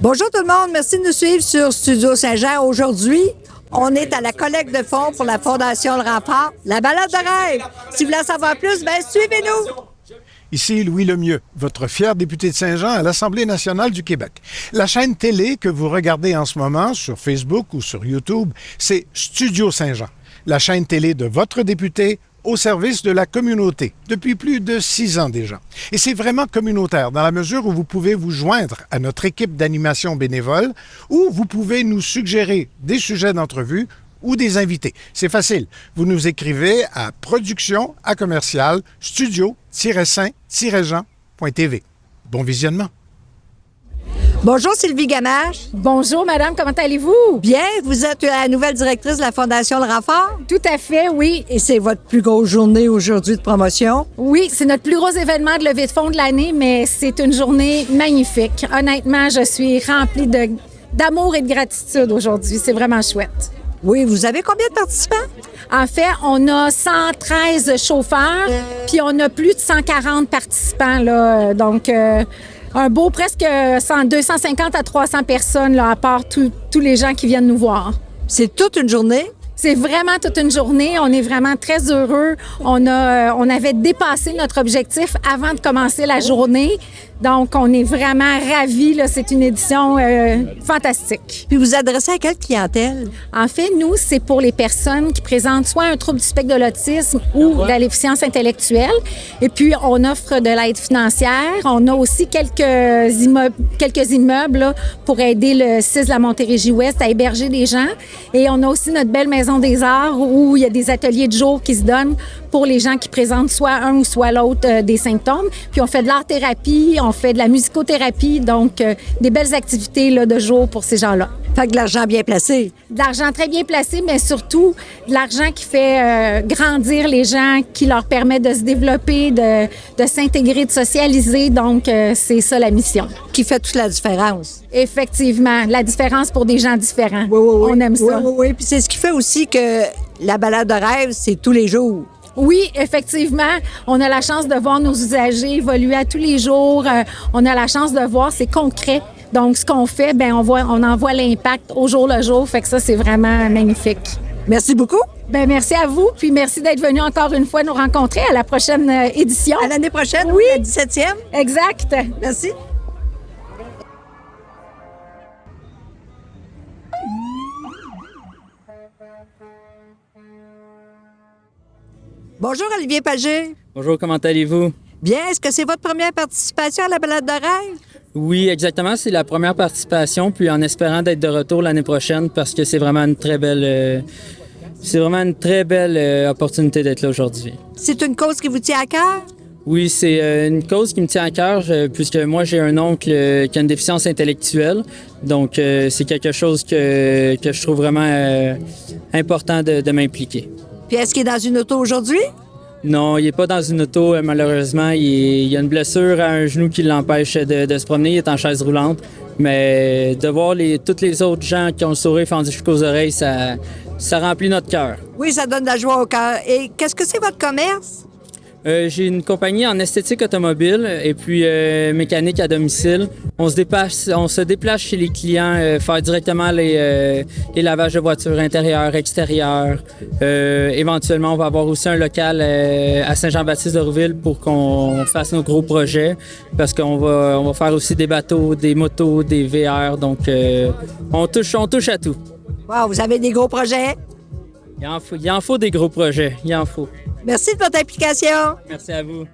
Bonjour tout le monde, merci de nous suivre sur Studio Saint-Jean. Aujourd'hui, on est à la collecte de fonds pour la Fondation Le Rempart, la balade de rêve. Si vous voulez en savoir plus, suivez-nous. Ici Louis Lemieux, votre fier député de Saint-Jean à l'Assemblée nationale du Québec. La chaîne télé que vous regardez en ce moment sur Facebook ou sur YouTube, c'est Studio Saint-Jean, la chaîne télé de votre député au service de la communauté, depuis plus de 6 ans déjà. Et c'est vraiment communautaire, dans la mesure où vous pouvez vous joindre à notre équipe d'animation bénévole ou vous pouvez nous suggérer des sujets d'entrevue ou des invités. C'est facile. Vous nous écrivez à production@studio-saint-jean.tv. Bon visionnement. Bonjour Sylvie Gamache. Bonjour, madame, comment allez-vous? Bien, vous êtes la nouvelle directrice de la Fondation Le Rempart Tout à fait, oui. et c'est votre plus grosse journée aujourd'hui de promotion. Oui, c'est notre plus gros événement de levée de fonds de l'année, mais c'est une journée magnifique. Honnêtement, je suis remplie d'amour et de gratitude aujourd'hui. C'est vraiment chouette. Oui, vous avez combien de participants? En fait, on a 113 chauffeurs, puis on a plus de 140 participants, là. Donc, un beau presque 250 à 300 personnes, là, à part tous les gens qui viennent nous voir. C'est toute une journée. C'est vraiment toute une journée. On est vraiment très heureux. On avait dépassé notre objectif avant de commencer la journée. Donc, on est vraiment ravis. Là. C'est une édition fantastique. Puis vous adressez à quelle clientèle? En fait, nous, c'est pour les personnes qui présentent soit un trouble du spectre de l'autisme ou de la déficience intellectuelle. Et puis, on offre de l'aide financière. On a aussi quelques immeubles là, pour aider le CIS de la Montérégie-Ouest à héberger des gens. Et on a aussi notre belle Maison des Arts où il y a des ateliers de jour qui se donnent pour les gens qui présentent soit un ou soit l'autre des symptômes. Puis on fait de l'art-thérapie, on fait de la musicothérapie, donc des belles activités là, de jour pour ces gens-là. Fait que de l'argent bien placé. De l'argent très bien placé, mais surtout de l'argent qui fait grandir les gens, qui leur permet de se développer, de s'intégrer, de socialiser. Donc, c'est ça la mission. Qui fait toute la différence. Effectivement, la différence pour des gens différents. Oui, oui, oui. On aime ça. Oui. Puis c'est ce qui fait aussi que la balade de rêve, c'est tous les jours. Oui, effectivement, on a la chance de voir nos usagers évoluer à tous les jours. On a la chance de voir, c'est concret. Donc, ce qu'on fait, bien, on en voit l'impact au jour le jour. Fait que ça, c'est vraiment magnifique. Merci beaucoup. Bien, merci à vous. Puis merci d'être venu encore une fois nous rencontrer à la prochaine édition. À l'année prochaine, oui, la 17e. Exact. Merci. Bonjour Olivier Pagé. Bonjour, comment allez-vous? Bien, est-ce que c'est votre première participation à la balade de rêve? Oui, exactement, c'est la première participation, puis en espérant d'être de retour l'année prochaine parce que c'est vraiment une très belle opportunité d'être là aujourd'hui. C'est une cause qui vous tient à cœur? Oui, c'est une cause qui me tient à cœur puisque moi j'ai un oncle qui a une déficience intellectuelle, donc c'est quelque chose que je trouve vraiment important de m'impliquer. Puis est-ce qu'il est dans une auto aujourd'hui? Non, il n'est pas dans une auto, malheureusement. Il a une blessure à un genou qui l'empêche de se promener. Il est en chaise roulante. Mais de voir tous les autres gens qui ont le sourire fendu jusqu'aux oreilles, ça remplit notre cœur. Oui, ça donne de la joie au cœur. Et qu'est-ce que c'est votre commerce? J'ai une compagnie en esthétique automobile et puis mécanique à domicile. On se déplace chez les clients, faire directement les lavages de voitures intérieures, extérieures. Éventuellement, on va avoir aussi un local à Saint-Jean-Baptiste de Rouville pour qu'on fasse nos gros projets parce qu'on va faire aussi des bateaux, des motos, des VR. Donc, on touche à tout. Wow, vous avez des gros projets? Il en faut des gros projets, il en faut. Merci de votre implication. Merci à vous.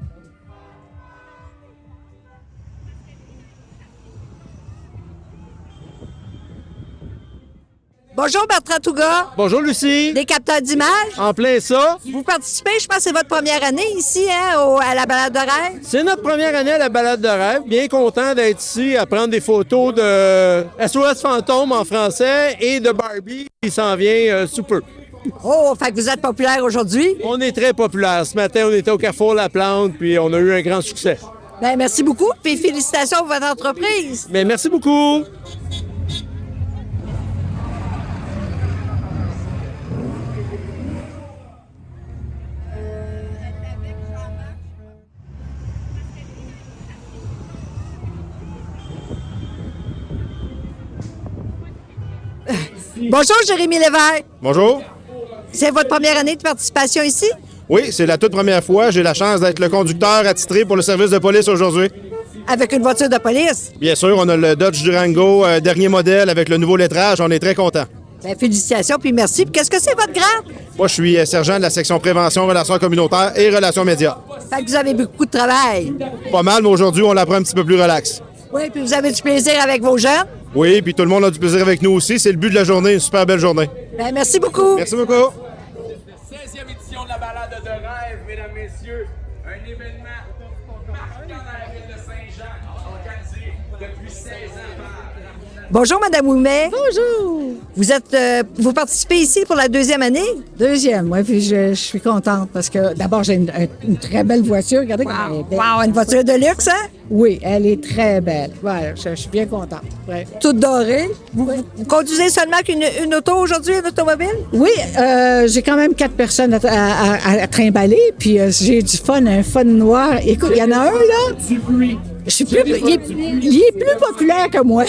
Bonjour Bertrand Touga, Bonjour Lucie, des capteurs d'images. en plein ça. Vous participez, je pense que c'est votre première année ici à la balade de rêve. C'est notre première année à la balade de rêve. Bien content d'être ici à prendre des photos de SOS Fantôme en français et de Barbie qui s'en vient sous peu. Oh, fait que vous êtes populaire aujourd'hui. On est très populaire. Ce matin, on était au Carrefour La Plante puis on a eu un grand succès. Bien, merci beaucoup, puis félicitations pour votre entreprise. Mais merci beaucoup. Bonjour, Jérémy Lévesque. Bonjour. C'est votre première année de participation ici? Oui, c'est la toute première fois. J'ai la chance d'être le conducteur attitré pour le service de police aujourd'hui. Avec une voiture de police? Bien sûr, on a le Dodge Durango, dernier modèle avec le nouveau lettrage. On est très contents. Bien, félicitations, puis merci. Puis qu'est-ce que c'est votre grade? Moi, je suis sergent de la section prévention, relations communautaires et relations médias. Fait que vous avez beaucoup de travail. Pas mal, mais aujourd'hui, on la prend un petit peu plus relax. Oui, puis vous avez du plaisir avec vos jeunes? Oui, puis tout le monde a du plaisir avec nous aussi. C'est le but de la journée, une super belle journée. Bien, merci beaucoup. Merci beaucoup. 16e édition de la balade de rêve, mesdames, messieurs. Un événement marquant dans la ville de Saint-Jean, organisé depuis 16 ans par... Bonjour, Madame Ouimet. Bonjour! Vous participez ici pour la deuxième année? Deuxième, oui, puis je suis contente parce que d'abord, j'ai une très belle voiture. Regardez comme elle est belle. Wow, une voiture de luxe, hein? Oui, elle est très belle. Ouais, je suis bien contente. Ouais. Toute dorée. Vous conduisez seulement qu'une auto aujourd'hui, une automobile? Oui, j'ai quand même 4 personnes à trimballer, puis j'ai du fun, un fun noir. Écoute, il y en a un, là, il est plus populaire que moi.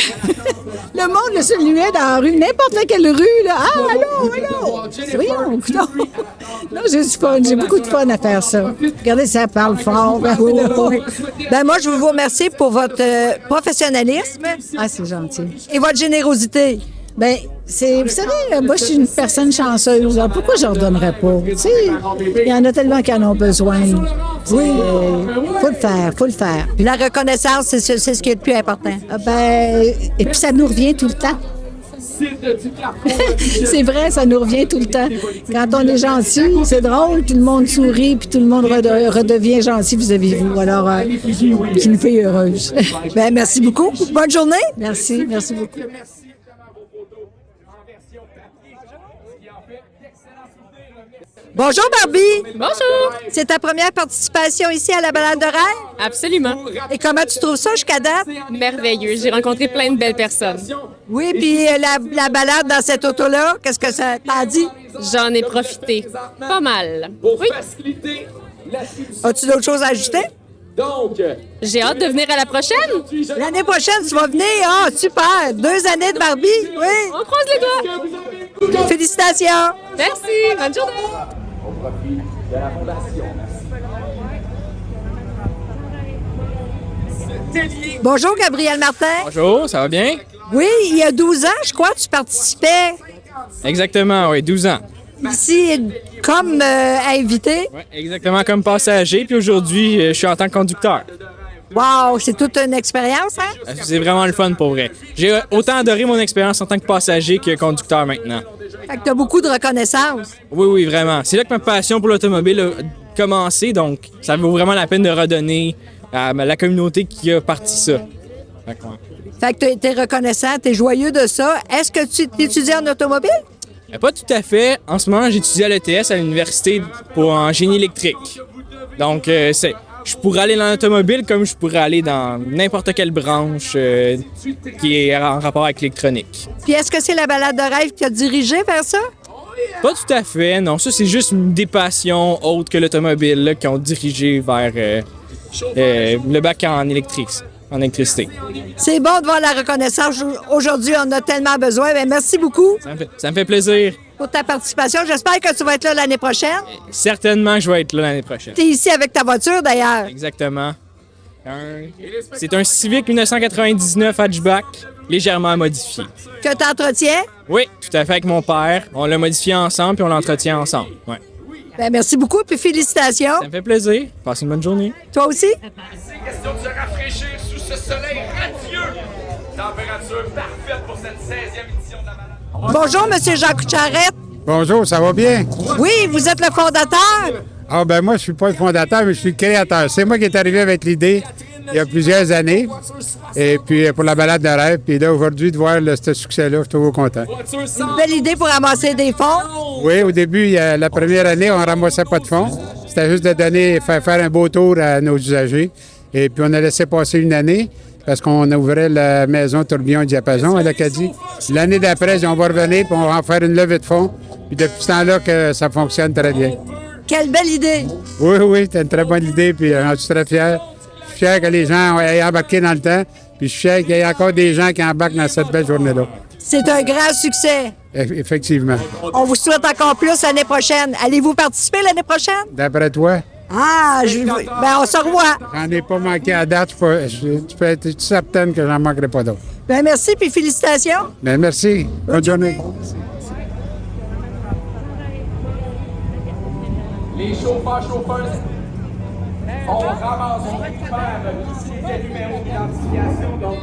Le monde le saluait dans la rue, n'importe quelle rue, là. Ah, allô! Voyons, non. Non, j'ai du fun, j'ai beaucoup de fun à faire ça. Regardez, ça parle fort. Ben moi, je veux vous remercier pour votre professionnalisme Ah, c'est gentil. et votre générosité. Bien, vous savez, moi, je suis une personne chanceuse. Alors, pourquoi je ne leur donnerais pas? Tu sais, il y en a tellement qui en ont besoin. Oui, faut le faire. Puis la reconnaissance, c'est ce qui est le plus important. Et puis ça nous revient tout le temps. C'est vrai, ça nous revient tout le temps. Quand on est gentil, c'est drôle, tout le monde sourit, puis tout le monde redevient gentil vis-à-vis de vous. Alors, c'est une fille heureuse. Ben merci beaucoup. Bonne journée. Merci beaucoup. Bonjour, Barbie. Bonjour! C'est ta première participation ici à la balade de rêve? Absolument. Et comment tu trouves ça jusqu'à date? Merveilleux. J'ai rencontré plein de belles personnes. Oui, puis la balade dans cette auto-là, qu'est-ce que ça t'a dit? J'en ai profité. Pas mal. Oui. As-tu d'autres choses à ajouter? J'ai hâte de venir à la prochaine. L'année prochaine, tu vas venir. Ah, super! 2 années de Barbie. Oui. On croise les doigts. Félicitations. Merci. Bonne journée. Bonjour, Gabriel Martin. Bonjour, ça va bien? Oui, il y a 12 ans, je crois, tu participais Exactement, oui, 12 ans. ici comme invité. Ouais, exactement comme passager, puis aujourd'hui, je suis en tant que conducteur. Wow, c'est toute une expérience, hein? C'est vraiment le fun pour vrai. J'ai autant adoré mon expérience en tant que passager que conducteur maintenant. Fait que tu as beaucoup de reconnaissance. Oui, vraiment. C'est là que ma passion pour l'automobile a commencé, donc ça vaut vraiment la peine de redonner à la communauté qui a parti ça. Fait que tu es reconnaissant, tu es joyeux de ça. Est-ce que tu étudies en automobile? Pas tout à fait. En ce moment, j'étudie à l'ETS à l'université en génie électrique. Donc, je pourrais aller dans l'automobile comme je pourrais aller dans n'importe quelle branche qui est en rapport avec l'électronique. Puis est-ce que c'est la balade de rêve qui t'a dirigé vers ça? Pas tout à fait, non. Ça, c'est juste des passions autres que l'automobile là, qui ont dirigé vers le bac en électricité. C'est bon de voir la reconnaissance. Aujourd'hui, on a tellement besoin. Bien, merci beaucoup Ça me fait plaisir. pour ta participation. J'espère que tu vas être là l'année prochaine. Certainement que je vais être là l'année prochaine. Tu es ici avec ta voiture, d'ailleurs. Exactement. C'est un Civic 1999 hatchback, légèrement modifié. Que tu entretiens. Oui, tout à fait avec mon père. On l'a modifié ensemble puis on l'entretient ensemble. Ouais. Bien, merci beaucoup puis félicitations. Ça me fait plaisir. Passe une bonne journée. Toi aussi? Question de se rafraîchir sous ce soleil radieux. Température parfaite pour cette 16e édition de la balade. Bonjour, Monsieur Jacques Charette. Bonjour, ça va bien? Oui, vous êtes le fondateur. Ah ben moi, je suis pas le fondateur, mais je suis le créateur. C'est moi qui est arrivé avec l'idée il y a plusieurs années. Et puis pour la balade de rêve. Puis là, aujourd'hui, de voir ce succès-là, je suis toujours content. C'est une belle idée pour ramasser des fonds. Oui, au début, la première année, on ne ramassait pas de fonds. C'était juste de faire un beau tour à nos usagers. Et puis on a laissé passer une année parce qu'on a ouvert la maison Tourbillon et Diapason à l'Acadie. L'année d'après, on va revenir puis on va en faire une levée de fonds. Puis depuis ce temps-là, que ça fonctionne très bien. Quelle belle idée. Oui, c'est une très bonne idée, puis j'en suis très fier. Je suis fier que les gens aient embarqué dans le temps, Puis je suis fier qu'il y ait encore des gens qui embarquent dans cette belle journée-là. C'est un grand succès. Effectivement. On vous souhaite encore plus l'année prochaine. Allez-vous participer l'année prochaine? D'après toi, Ah, ben on se revoit. j'en ai pas manqué à date. Tu peux être certaine que j'en manquerai pas d'autres. Ben merci, puis félicitations. Ben, merci. Bonne journée. Les chauffeurs, on ramasse, on récupère tous les numéros d'identification. Donc,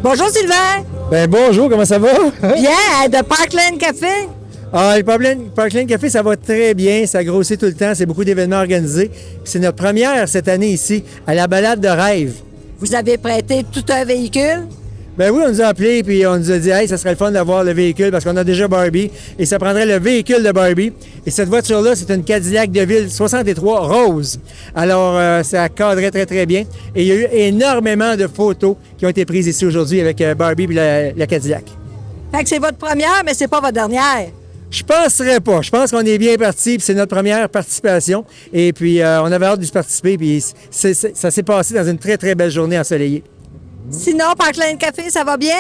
Bonjour Sylvain. Ben bonjour, comment ça va? Bien, de Parkland Café. Ah, le Parkland Café, ça va très bien, ça grossit tout le temps, c'est beaucoup d'événements organisés. Puis c'est notre première cette année ici, à la balade de rêve. Vous avez prêté tout un véhicule? Ben oui, on nous a appelés puis on nous a dit « Hey, ça serait le fun d'avoir le véhicule parce qu'on a déjà Barbie et ça prendrait le véhicule de Barbie. » Et cette voiture-là, c'est une Cadillac DeVille 63 rose. Alors, ça cadrait très, très bien. Et il y a eu énormément de photos qui ont été prises ici aujourd'hui avec Barbie et la Cadillac. Fait que c'est votre première, mais c'est pas votre dernière. Je penserais pas. Je pense qu'on est bien parti, puis c'est notre première participation. Et puis, on avait hâte de participer, puis ça s'est passé dans une très, très belle journée ensoleillée. Sinon, Parkland Café, ça va bien?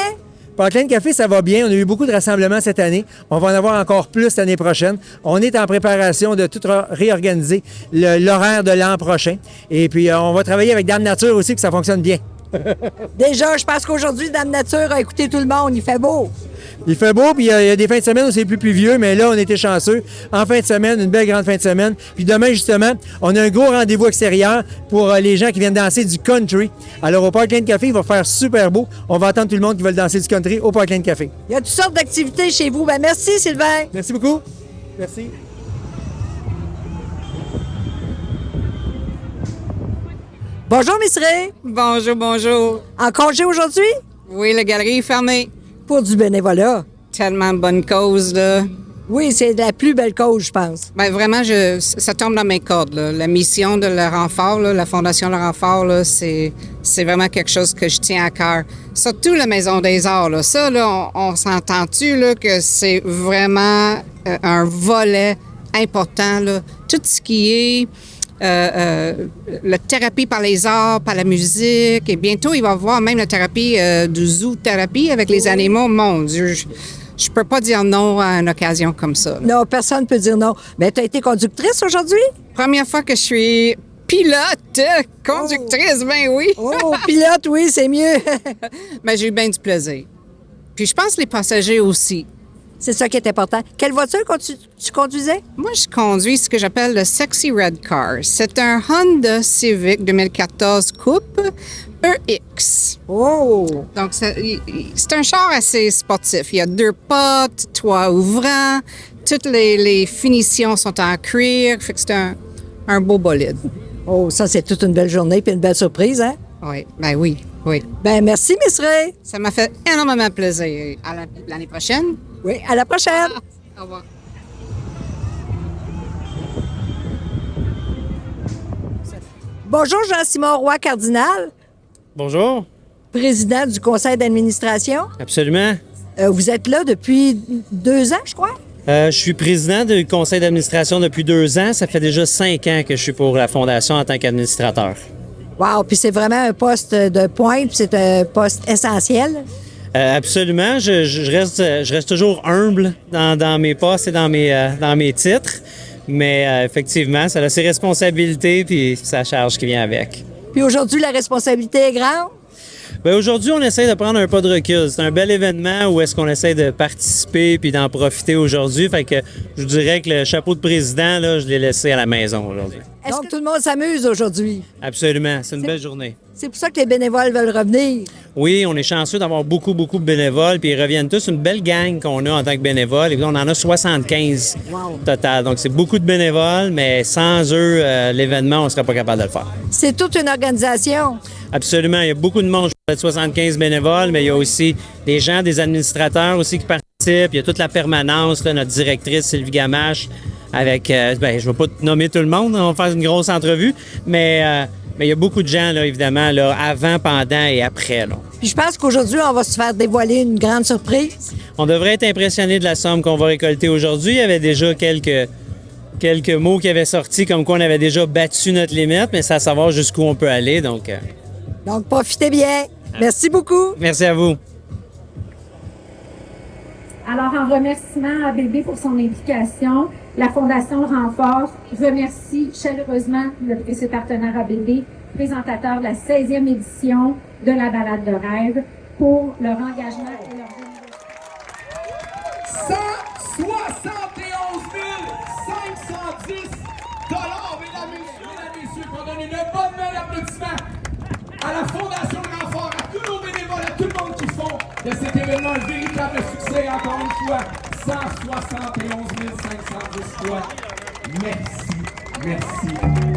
Parkland Café, ça va bien. On a eu beaucoup de rassemblements cette année. On va en avoir encore plus l'année prochaine. On est en préparation de tout réorganiser l'horaire de l'an prochain. Et puis, on va travailler avec Dame Nature aussi, que ça fonctionne bien. Déjà, je pense qu'aujourd'hui, Dame Nature a écouté tout le monde. Il fait beau. Il fait beau, puis il y a des fins de semaine où c'est plus pluvieux, mais là, on était chanceux. En fin de semaine, une belle grande fin de semaine. Puis demain, justement, on a un gros rendez-vous extérieur pour les gens qui viennent danser du country. Alors, au Parkland Café, il va faire super beau. On va attendre tout le monde qui veut danser du country au Parkland Café. Il y a toutes sortes d'activités chez vous. Ben merci, Sylvain. Merci beaucoup. Merci. Bonjour, Miss Ray. Bonjour, bonjour. En congé aujourd'hui? Oui, la galerie est fermée. Pour du bénévolat. Tellement de bonne cause, là. Oui, c'est la plus belle cause, je pense. Bien, vraiment, ça tombe dans mes cordes, là. La mission de Le Renfort, là, la Fondation Le Renfort, là, c'est vraiment quelque chose que je tiens à cœur. Surtout la Maison des Arts, là. Ça, là, on s'entend-tu, là, que c'est vraiment un volet important, là. Tout ce qui est la thérapie par les arts, par la musique, et bientôt, il va y avoir même la thérapie du zoo-thérapie avec les animaux. Mon Dieu, je peux pas dire non à une occasion comme ça, là. Non, personne ne peut dire non. Mais tu as été conductrice aujourd'hui? Première fois que je suis pilote, conductrice, ben oui. Oh, pilote, oui, c'est mieux. Ben, j'ai eu bien du plaisir. Puis je pense les passagers aussi. C'est ça qui est important. Quelle voiture tu conduisais? Moi, je conduis ce que j'appelle le Sexy Red Car. C'est un Honda Civic 2014 Coupe EX. Oh! Donc, c'est un char assez sportif. Il y a 2 potes, toit ouvrant, toutes les finitions sont en cuir. Fait que c'est un beau bolide. Oh, ça, c'est toute une belle journée puis une belle surprise, hein? Oui, ben oui, oui. Ben merci, Miss Ray. Ça m'a fait énormément plaisir. À l'année prochaine. Oui, à la prochaine. Au revoir. Bonjour, Jean-Simon Roy Cardinal, Bonjour. président du conseil d'administration. Absolument. Vous êtes là depuis 2 ans, je crois? Je suis président du conseil d'administration depuis 2 ans. Ça fait déjà 5 ans que je suis pour la Fondation en tant qu'administrateur. Wow, puis c'est vraiment un poste de pointe, puis c'est un poste essentiel. Absolument. Je reste toujours humble dans mes postes et dans mes titres. Mais effectivement, ça a ses responsabilités puis sa charge qui vient avec. Puis aujourd'hui, la responsabilité est grande. Bien, aujourd'hui, on essaie de prendre un pas de recul. C'est un bel événement où est-ce qu'on essaie de participer puis d'en profiter aujourd'hui. Fait que je vous dirais que le chapeau de président, là, je l'ai laissé à la maison aujourd'hui. Donc, tout le monde s'amuse aujourd'hui. Absolument. C'est une belle journée. C'est pour ça que les bénévoles veulent revenir. Oui, on est chanceux d'avoir beaucoup de bénévoles, puis ils reviennent tous. Une belle gang qu'on a en tant que bénévoles. Et puis, on en a 75 total. Donc, c'est beaucoup de bénévoles, mais sans eux, l'événement, on ne serait pas capable de le faire. C'est toute une organisation. Absolument. Il y a beaucoup de monde. Je parle de 75 bénévoles, mais il y a aussi des gens, des administrateurs aussi qui participent. Il y a toute la permanence, là, notre directrice Sylvie Gamache, avec, je ne vais pas nommer tout le monde, on va faire une grosse entrevue, mais il y a beaucoup de gens, là, évidemment, là, avant, pendant et après. Là. Puis je pense qu'aujourd'hui, on va se faire dévoiler une grande surprise. On devrait être impressionné de la somme qu'on va récolter aujourd'hui. Il y avait déjà quelques mots qui avaient sorti, comme quoi on avait déjà battu notre limite, mais c'est à savoir jusqu'où on peut aller. Donc, Donc, profitez bien. Merci beaucoup. Merci à vous. Alors, en remerciement à Bébé pour son implication, la Fondation Le Renfort remercie chaleureusement ses partenaires ABB, présentateurs de la 16e édition de la Balade de rêve, pour leur engagement et leur générosité. 171 510 mesdames et messieurs, qu'on donne une bonne main d'applaudissement à la Fondation Le Renfort, à tous nos bénévoles, à tout le monde qui font de cet événement un véritable succès. Encore une fois, 171 510 fois. Merci, merci.